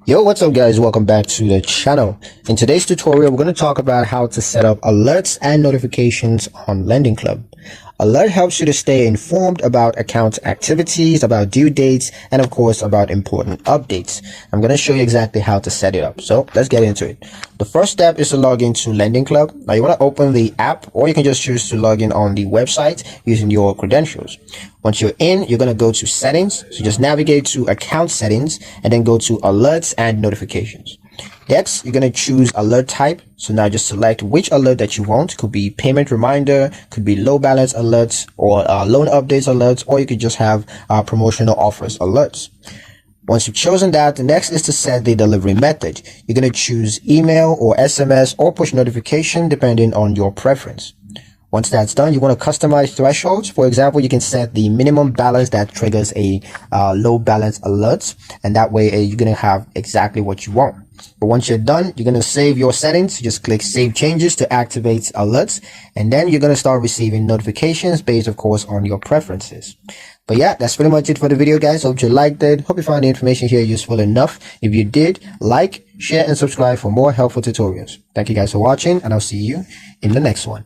Yo, what's up guys? Welcome back to the channel. In today's tutorial, we're going to talk about how to set up alerts and notifications on Lendingclub. Alert helps you to stay informed about account activities, about due dates, and of course about important updates. I'm going to show you exactly how to set it up. So let's get into it. The first step is to log into Lendingclub. Now you want to open the app, or you can just choose to log in on the website using your credentials. Once you're in, you're going to go to settings. So just navigate to account settings and then go to alerts and notifications. Next, you're going to choose alert type. So now just select which alert that you want. Could be payment reminder, could be low balance alerts, or loan updates alerts, or you could just have promotional offers alerts. Once you've chosen that, the next is to set the delivery method. You're going to choose email or SMS or push notification depending on your preference. Once that's done, you want to customize thresholds. For example, you can set the minimum balance that triggers a low balance alert, and that way you're going to have exactly what you want. But once you're done, you're going to save your settings. Just click Save Changes to activate alerts, and then you're going to start receiving notifications based, of course, on your preferences. But yeah, that's pretty much it for the video, guys. Hope you liked it. Hope you found the information here useful enough. If you did, like, share, and subscribe for more helpful tutorials. Thank you guys for watching, and I'll see you in the next one.